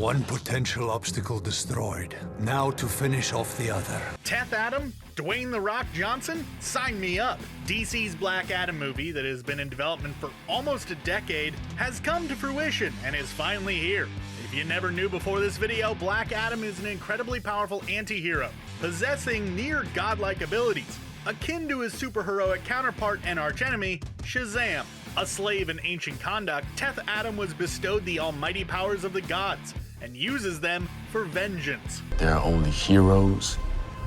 One potential obstacle destroyed. Now to finish off the other. Teth-Adam? Dwayne The Rock Johnson? Sign me up! DC's Black Adam movie, that has been in development for almost a decade, has come to fruition and is finally here. If you never knew before this video, Black Adam is an incredibly powerful anti-hero, possessing near godlike abilities, akin to his superheroic counterpart and archenemy, Shazam. A slave in ancient Kahndaq, Teth-Adam was bestowed the almighty powers of the gods, and uses them for vengeance. There are only heroes,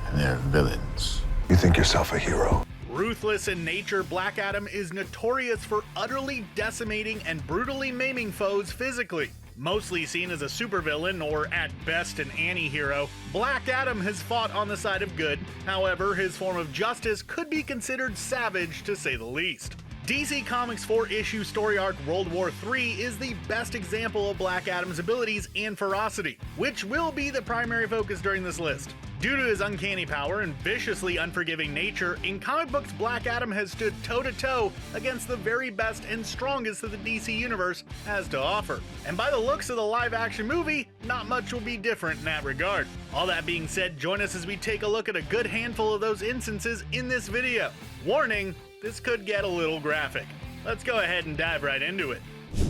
and there are villains. You think yourself a hero? Ruthless in nature, Black Adam is notorious for utterly decimating and brutally maiming foes physically. Mostly seen as a supervillain, or at best an anti-hero, Black Adam has fought on the side of good. However, his form of justice could be considered savage, to say the least. DC Comics' 4-issue story arc World War III is the best example of Black Adam's abilities and ferocity, which will be the primary focus during this list. Due to his uncanny power and viciously unforgiving nature, in comic books Black Adam has stood toe-to-toe against the very best and strongest that the DC Universe has to offer. And by the looks of the live-action movie, not much will be different in that regard. All that being said, join us as we take a look at a good handful of those instances in this video. Warning, this could get a little graphic. Let's go ahead and dive right into it.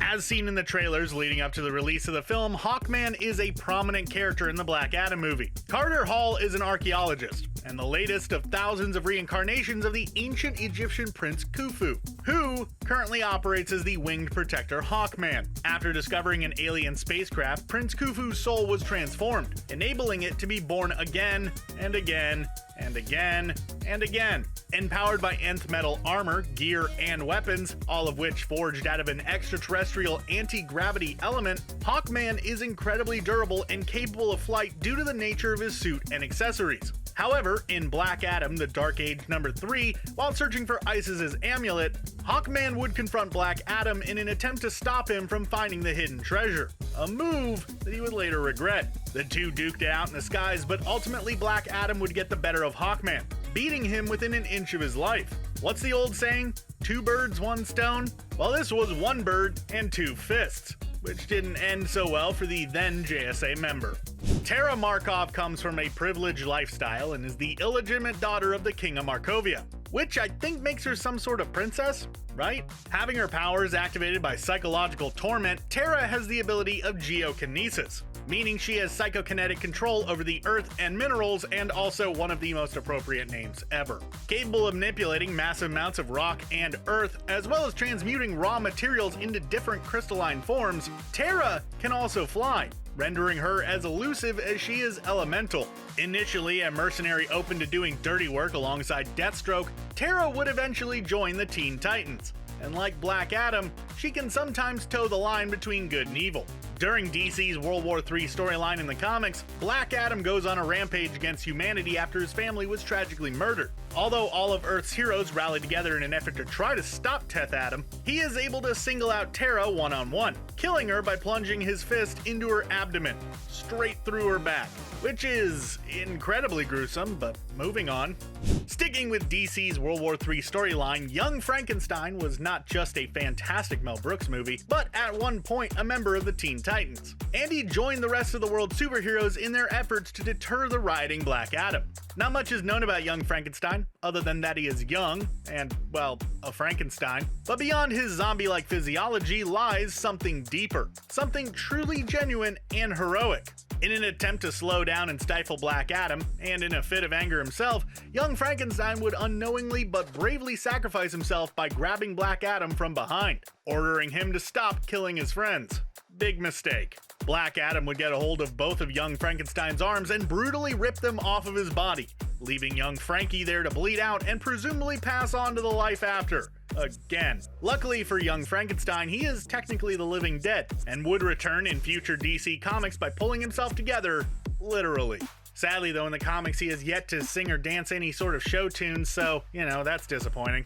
As seen in the trailers leading up to the release of the film, HAWKMAN is a prominent character in the Black Adam movie. Carter Hall is an archaeologist, and the latest of thousands of reincarnations of the ancient Egyptian prince Khufu, who currently operates as the winged protector HAWKMAN. After discovering an alien spacecraft, Prince Khufu's soul was transformed, enabling it to be born again and again and again and again. Empowered by nth metal armor, gear, and weapons, all of which forged out of an extraterrestrial anti-gravity element, HAWKMAN is incredibly durable and capable of flight due to the nature of his suit and accessories. However, in Black Adam, the Dark Age #3, while searching for Isis's amulet, HAWKMAN would confront Black Adam in an attempt to stop him from finding the hidden treasure, a move that he would later regret. The two duked it out in the skies, but ultimately Black Adam would get the better of HAWKMAN, beating him within an inch of his life. What's the old saying? 2 birds, 1 stone? Well, this was 1 bird and 2 fists, which didn't end so well for the then JSA member. TERRA Markov comes from a privileged lifestyle and is the illegitimate daughter of the King of Markovia, which I think makes her some sort of princess, right? Having her powers activated by psychological torment, TERRA has the ability of geokinesis, meaning she has psychokinetic control over the earth and minerals, and also one of the most appropriate names ever. Capable of manipulating massive amounts of rock and earth, as well as transmuting raw materials into different crystalline forms, TERRA can also fly, rendering her as elusive as she is elemental. Initially a mercenary open to doing dirty work alongside Deathstroke, TERRA would eventually join the Teen Titans. And like Black Adam, she can sometimes toe the line between good and evil. During DC's World War III storyline in the comics, Black Adam goes on a rampage against humanity after his family was tragically murdered. Although all of Earth's heroes rally together in an effort to try to stop Teth-Adam, he is able to single out TERRA one-on-one, killing her by plunging his fist into her abdomen, straight through her back, which is incredibly gruesome, but moving on. Sticking with DC's World War III storyline, Young Frankenstein was not just a fantastic Mel Brooks movie, but at one point a member of the Teen Titans, and he joined the rest of the world's superheroes in their efforts to deter the rioting Black Adam. Not much is known about Young Frankenstein, other than that he is young, and, well, a Frankenstein. But beyond his zombie-like physiology lies something deeper, something truly genuine and heroic. In an attempt to slow down and stifle Black Adam, and in a fit of anger himself, Young Frankenstein would unknowingly but bravely sacrifice himself by grabbing Black Adam from behind, ordering him to stop killing his friends. Big mistake. Black Adam would get a hold of both of Young Frankenstein's arms and brutally rip them off of his body, leaving young Frankie there to bleed out and presumably pass on to the life after. Again. Luckily for Young Frankenstein, he is technically the living dead, and would return in future DC comics by pulling himself together, literally. Sadly though, in the comics he has yet to sing or dance any sort of show tunes, so, that's disappointing.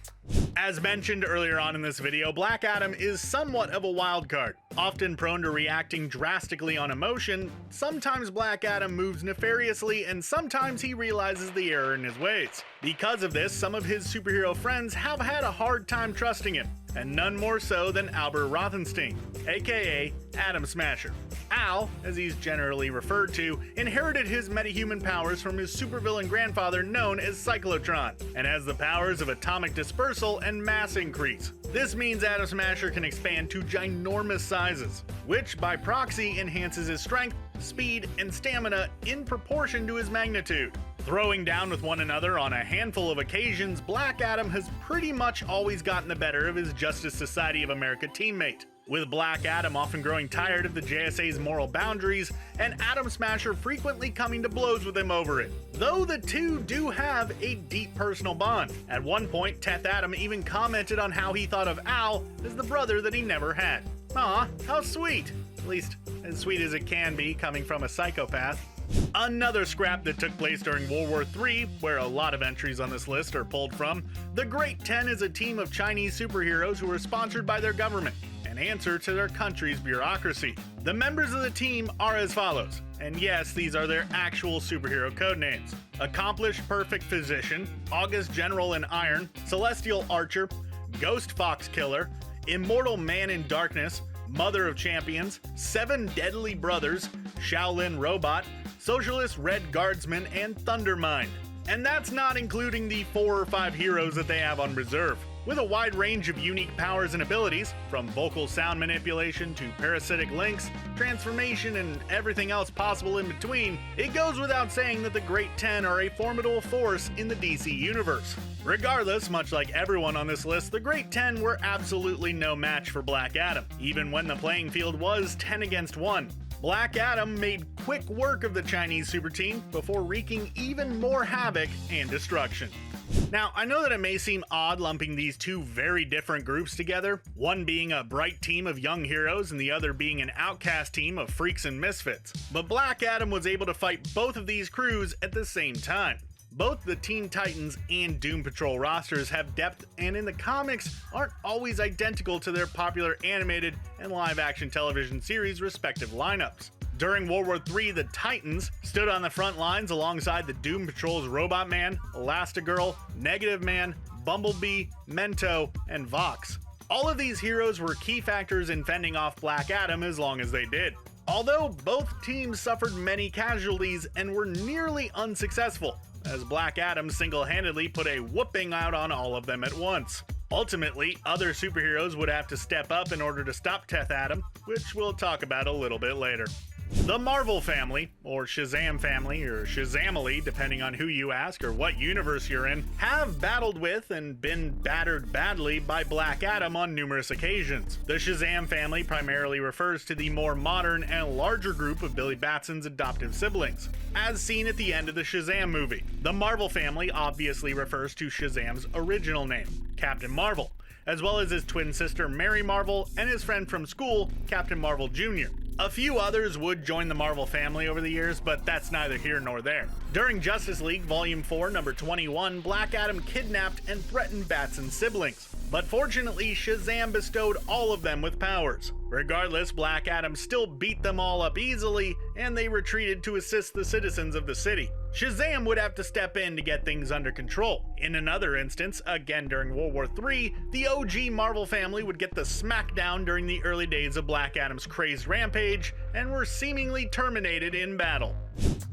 As mentioned earlier on in this video, Black Adam is somewhat of a wild card. Often prone to reacting drastically on emotion, sometimes Black Adam moves nefariously and sometimes he realizes the error in his ways. Because of this, some of his superhero friends have had a hard time trusting him, and none more so than Albert Rothenstein, aka Atom Smasher. Al, as he's generally referred to, inherited his metahuman powers from his supervillain grandfather known as Cyclotron, and has the powers of atomic dispersal and mass increase. This means Atom Smasher can expand to ginormous sizes, which by proxy enhances his strength, speed, and stamina in proportion to his magnitude. Throwing down with one another on a handful of occasions, Black Adam has pretty much always gotten the better of his Justice Society of America teammate, with Black Adam often growing tired of the JSA's moral boundaries and Atom Smasher frequently coming to blows with him over it. Though the two do have a deep personal bond. At one point, Teth-Adam even commented on how he thought of Al as the brother that he never had. Aw, how sweet. At least as sweet as it can be coming from a psychopath. Another scrap that took place during World War III, where a lot of entries on this list are pulled from, the Great 10 is a team of Chinese superheroes who are sponsored by their government and answer to their country's bureaucracy. The members of the team are as follows, and yes, these are their actual superhero codenames: Accomplished Perfect Physician, August General in Iron, Celestial Archer, Ghost Fox Killer, Immortal Man in Darkness, Mother of Champions, Seven Deadly Brothers, Shaolin Robot, Socialist Red Guardsman, and Thundermind. And that's not including the 4 or 5 heroes that they have on reserve. With a wide range of unique powers and abilities, from vocal sound manipulation to parasitic links, transformation, and everything else possible in between, it goes without saying that the Great 10 are a formidable force in the DC universe. Regardless, much like everyone on this list, the Great 10 were absolutely no match for Black Adam, even when the playing field was 10 against 1. Black Adam made quick work of the Chinese super team before wreaking even more havoc and destruction. Now, I know that it may seem odd lumping these two very different groups together, one being a bright team of young heroes and the other being an outcast team of freaks and misfits, but Black Adam was able to fight both of these crews at the same time. Both the Teen Titans and Doom Patrol rosters have depth and in the comics aren't always identical to their popular animated and live-action television series' respective lineups. During World War III, the Titans stood on the front lines alongside the Doom Patrol's Robot Man, Elastigirl, Negative Man, Bumblebee, Mento, and Vox. All of these heroes were key factors in fending off Black Adam as long as they did. Although both teams suffered many casualties and were nearly unsuccessful, as Black Adam single-handedly put a whooping out on all of them at once. Ultimately, other superheroes would have to step up in order to stop Teth-Adam, which we'll talk about a little bit later. The Marvel family, or Shazam family, or Shazamily, depending on who you ask or what universe you're in, have battled with and been battered badly by Black Adam on numerous occasions. The Shazam family primarily refers to the more modern and larger group of Billy Batson's adoptive siblings, as seen at the end of the Shazam movie. The Marvel family obviously refers to Shazam's original name, Captain Marvel, as well as his twin sister Mary Marvel and his friend from school, Captain Marvel Jr. A few others would join the Marvel family over the years, but that's neither here nor there. During Justice League Volume 4, number 21, Black Adam kidnapped and threatened Batson's siblings. But fortunately, Shazam bestowed all of them with powers. Regardless, Black Adam still beat them all up easily, and they retreated to assist the citizens of the city. Shazam would have to step in to get things under control. In another instance, again during World War III, the OG Marvel family would get the smackdown during the early days of Black Adam's crazed rampage, and were seemingly terminated in battle.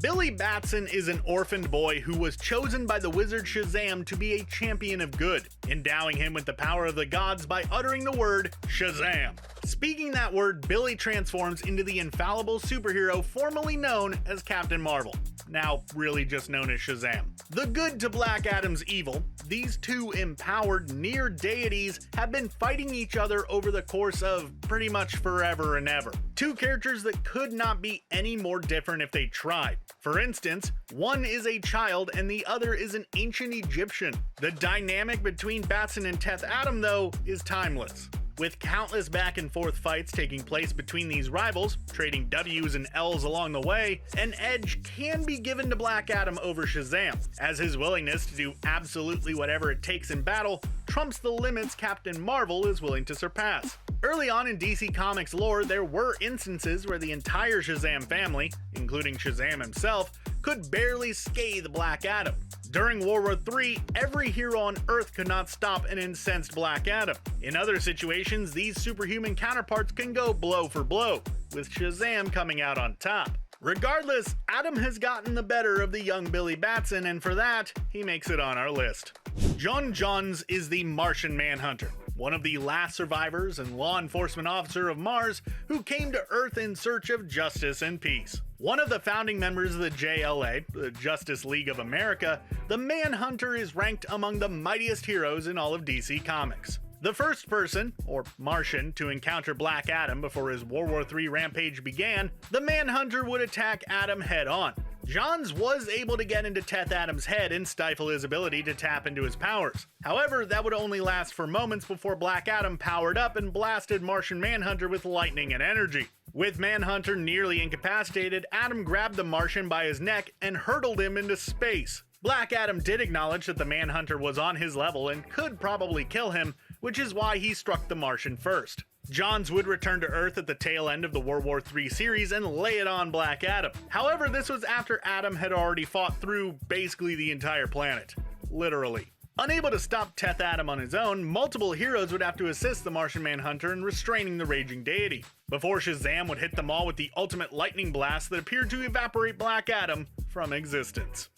Billy Batson is an orphaned boy who was chosen by the wizard Shazam to be a champion of good, endowing him with the power of the gods by uttering the word Shazam. Speaking that word, Billy transforms into the infallible superhero formerly known as Captain Marvel, now really just known as Shazam. The good to Black Adam's evil, these two empowered near deities have been fighting each other over the course of pretty much forever and ever. Two characters that could not be any more different if they tried. For instance, one is a child and the other is an ancient Egyptian. The dynamic between Batson and Teth-Adam, though, is timeless. With countless back and forth fights taking place between these rivals, trading W's and L's along the way, an edge can be given to Black Adam over Shazam, as his willingness to do absolutely whatever it takes in battle trumps the limits Captain Marvel is willing to surpass. Early on in DC Comics lore, there were instances where the entire Shazam family, including Shazam himself, could barely scathe Black Adam. During World War III, every hero on Earth could not stop an incensed Black Adam. In other situations, these superhuman counterparts can go blow for blow, with Shazam coming out on top. Regardless, Adam has gotten the better of the young Billy Batson, and for that, he makes it on our list. Dwayne Johnson is the Martian Manhunter, one of the last survivors and law enforcement officer of Mars who came to Earth in search of justice and peace. One of the founding members of the JLA, the Justice League of America, the Manhunter is ranked among the mightiest heroes in all of DC Comics. The first person, or Martian, to encounter Black Adam before his World War III rampage began, the Manhunter would attack Adam head-on. Johns was able to get into Teth-Adam's head and stifle his ability to tap into his powers. However, that would only last for moments before Black Adam powered up and blasted Martian Manhunter with lightning and energy. With Manhunter nearly incapacitated, Adam grabbed the Martian by his neck and hurtled him into space. Black Adam did acknowledge that the Manhunter was on his level and could probably kill him, which is why he struck the Martian first. Johns would return to Earth at the tail end of the World War III series and lay it on Black Adam. However, this was after Adam had already fought through basically the entire planet. Literally. Unable to stop Teth-Adam on his own, multiple heroes would have to assist the Martian Manhunter in restraining the raging deity, before Shazam would hit them all with the ultimate lightning blast that appeared to evaporate Black Adam from existence.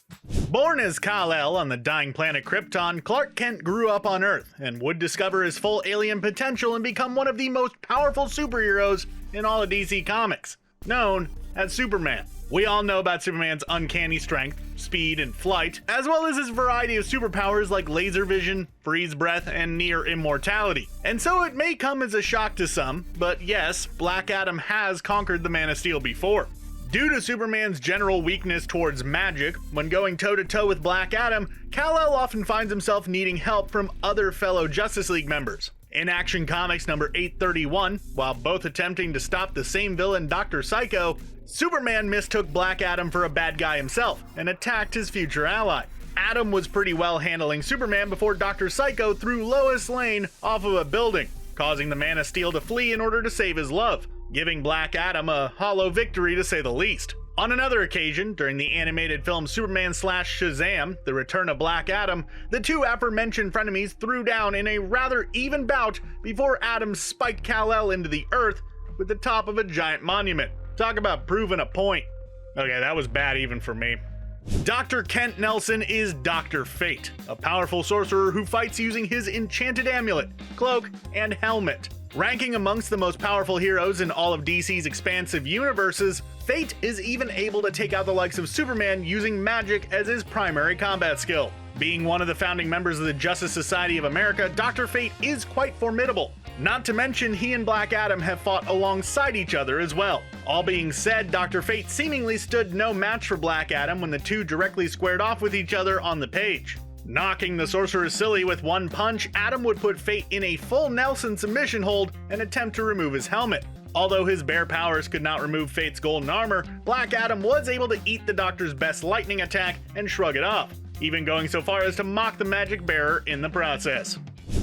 Born as Kal-El on the dying planet Krypton, Clark Kent grew up on Earth and would discover his full alien potential and become one of the most powerful superheroes in all of DC Comics, known as Superman. We all know about Superman's uncanny strength, speed, and flight, as well as his variety of superpowers like laser vision, freeze breath, and near immortality. And so it may come as a shock to some, but yes, Black Adam has conquered the Man of Steel before. Due to Superman's general weakness towards magic, when going toe-to-toe with Black Adam, Kal-El often finds himself needing help from other fellow Justice League members. In Action Comics number 831, while both attempting to stop the same villain Dr. Psycho, Superman mistook Black Adam for a bad guy himself and attacked his future ally. Adam was pretty well handling Superman before Dr. Psycho threw Lois Lane off of a building, causing the Man of Steel to flee in order to save his love, giving Black Adam a hollow victory to say the least. On another occasion, during the animated film Superman / Shazam, The Return of Black Adam, the two aforementioned frenemies threw down in a rather even bout before Adam spiked Kal-El into the earth with the top of a giant monument. Talk about proving a point. Okay, that was bad even for me. Dr. Kent Nelson is Dr. Fate, a powerful sorcerer who fights using his enchanted amulet, cloak, and helmet. Ranking amongst the most powerful heroes in all of DC's expansive universes, Fate is even able to take out the likes of Superman using magic as his primary combat skill. Being one of the founding members of the Justice Society of America, Dr. Fate is quite formidable. Not to mention, he and Black Adam have fought alongside each other as well. All being said, Dr. Fate seemingly stood no match for Black Adam when the two directly squared off with each other on the page. Knocking the sorcerer silly with one punch, Adam would put Fate in a full Nelson submission hold and attempt to remove his helmet. Although his bare powers could not remove Fate's golden armor, Black Adam was able to eat the Doctor's best lightning attack and shrug it off, even going so far as to mock the magic bearer in the process.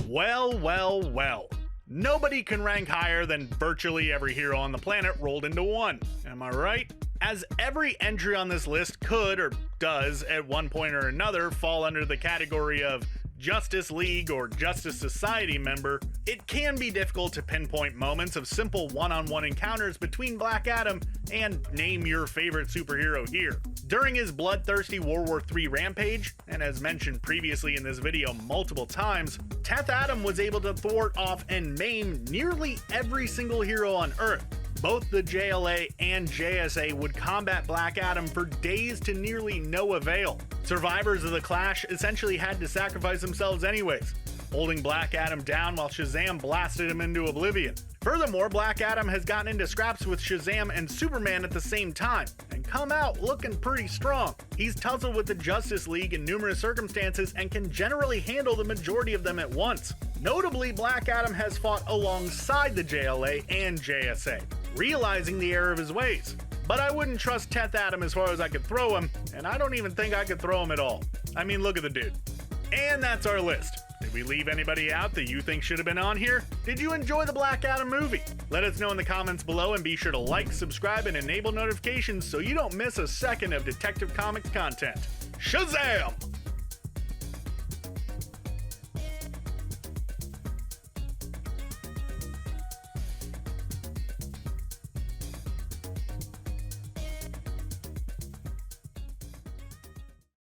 Well, well, well. Nobody can rank higher than virtually every hero on the planet rolled into one. Am I right? As every entry on this list could, or does, at one point or another fall under the category of Justice League or Justice Society member, it can be difficult to pinpoint moments of simple one-on-one encounters between Black Adam and name your favorite superhero here. During his bloodthirsty World War III rampage, and as mentioned previously in this video multiple times, Teth-Adam was able to thwart off and maim nearly every single hero on Earth. Both the JLA and JSA would combat Black Adam for days to nearly no avail. Survivors of the clash essentially had to sacrifice themselves anyways, holding Black Adam down while Shazam blasted him into oblivion. Furthermore, Black Adam has gotten into scraps with Shazam and Superman at the same time, and come out looking pretty strong. He's tussled with the Justice League in numerous circumstances and can generally handle the majority of them at once. Notably, Black Adam has fought alongside the JLA and JSA, realizing the error of his ways. But I wouldn't trust Teth-Adam as far as I could throw him, and I don't even think I could throw him at all. I mean, look at the dude. And that's our list. Did we leave anybody out that you think should have been on here? Did you enjoy the Black Adam movie? Let us know in the comments below, and be sure to like, subscribe, and enable notifications so you don't miss a second of Detective Comics content. Shazam!